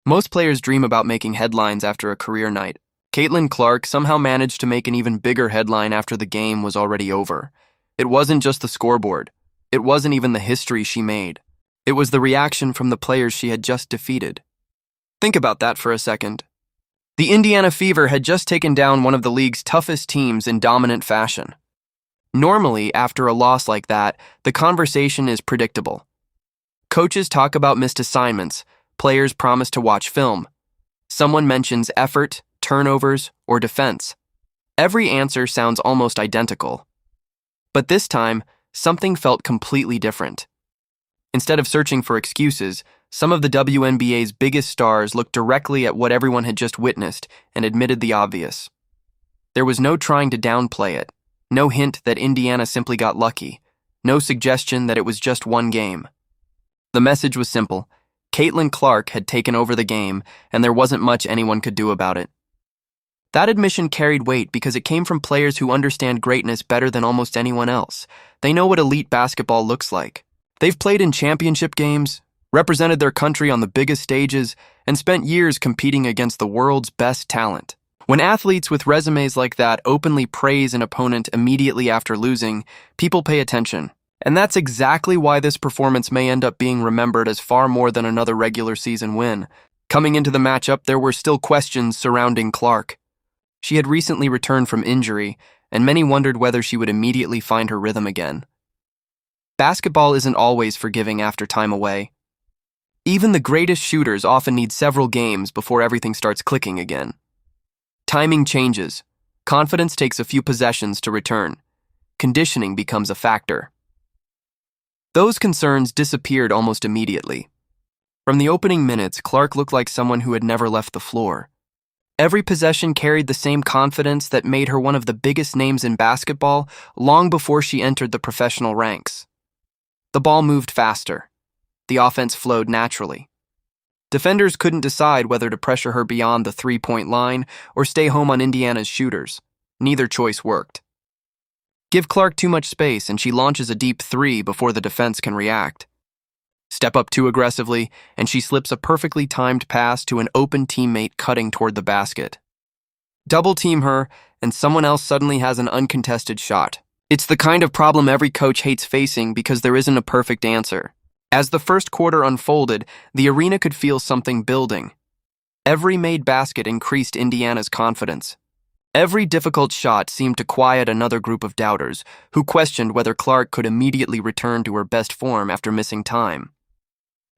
Most players dream about making headlines after a career night. Caitlin Clark somehow managed to make an even bigger headline after the game was already over. It wasn't just the scoreboard. It wasn't even the history she made. It was the reaction from the players she had just defeated. Think about that for a second. The Indiana Fever had just taken down one of the league's toughest teams in dominant fashion. Normally, after a loss like that, the conversation is predictable. Coaches talk about missed assignments, players promise to watch film. Someone mentions effort, turnovers, or defense. Every answer sounds almost identical. But this time, something felt completely different. Instead of searching for excuses, some of the WNBA's biggest stars looked directly at what everyone had just witnessed and admitted the obvious. There was no trying to downplay it, no hint that Indiana simply got lucky, no suggestion that it was just one game. The message was simple. Caitlin Clark had taken over the game, and there wasn't much anyone could do about it. That admission carried weight because it came from players who understand greatness better than almost anyone else. They know what elite basketball looks like. They've played in championship games, represented their country on the biggest stages, and spent years competing against the world's best talent. When athletes with resumes like that openly praise an opponent immediately after losing, people pay attention. And that's exactly why this performance may end up being remembered as far more than another regular season win. Coming into the matchup, there were still questions surrounding Clark. She had recently returned from injury, and many wondered whether she would immediately find her rhythm again. Basketball isn't always forgiving after time away. Even the greatest shooters often need several games before everything starts clicking again. Timing changes. Confidence takes a few possessions to return. Conditioning becomes a factor. Those concerns disappeared almost immediately. From the opening minutes, Clark looked like someone who had never left the floor. Every possession carried the same confidence that made her one of the biggest names in basketball long before she entered the professional ranks. The ball moved faster. The offense flowed naturally. Defenders couldn't decide whether to pressure her beyond the three-point line or stay home on Indiana's shooters. Neither choice worked. Give Clark too much space and she launches a deep three before the defense can react. Step up too aggressively and she slips a perfectly timed pass to an open teammate cutting toward the basket. Double team her and someone else suddenly has an uncontested shot. It's the kind of problem every coach hates facing because there isn't a perfect answer. As the first quarter unfolded, the arena could feel something building. Every made basket increased Indiana's confidence. Every difficult shot seemed to quiet another group of doubters who questioned whether Clark could immediately return to her best form after missing time.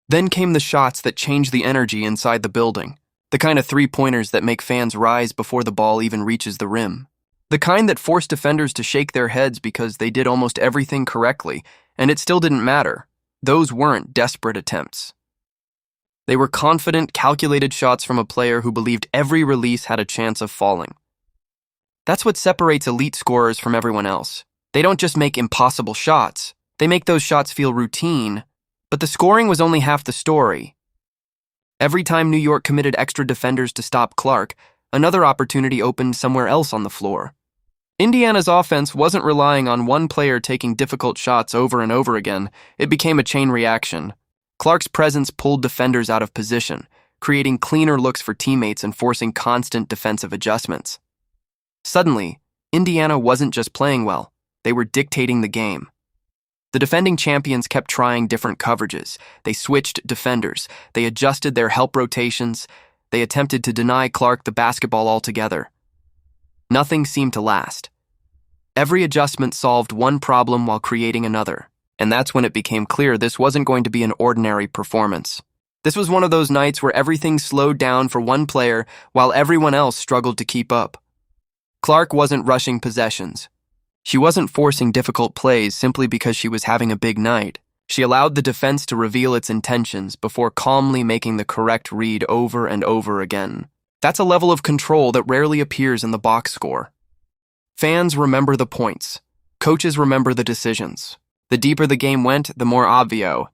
Then came the shots that changed the energy inside the building, the kind of three-pointers that make fans rise before the ball even reaches the rim. The kind that forced defenders to shake their heads because they did almost everything correctly, and it still didn't matter. Those weren't desperate attempts. They were confident, calculated shots from a player who believed every release had a chance of falling. That's what separates elite scorers from everyone else. They don't just make impossible shots. They make those shots feel routine. But the scoring was only half the story. Every time New York committed extra defenders to stop Clark, another opportunity opened somewhere else on the floor. Indiana's offense wasn't relying on one player taking difficult shots over and over again. It became a chain reaction. Clark's presence pulled defenders out of position, creating cleaner looks for teammates and forcing constant defensive adjustments. Suddenly, Indiana wasn't just playing well, they were dictating the game. The defending champions kept trying different coverages. They switched defenders. They adjusted their help rotations. They attempted to deny Clark the basketball altogether. Nothing seemed to last. Every adjustment solved one problem while creating another, and that's when it became clear this wasn't going to be an ordinary performance. This was one of those nights where everything slowed down for one player while everyone else struggled to keep up. Clark wasn't rushing possessions. She wasn't forcing difficult plays simply because she was having a big night. She allowed the defense to reveal its intentions before calmly making the correct read over and over again. That's a level of control that rarely appears in the box score. Fans remember the points. Coaches remember the decisions. The deeper the game went, the more obvious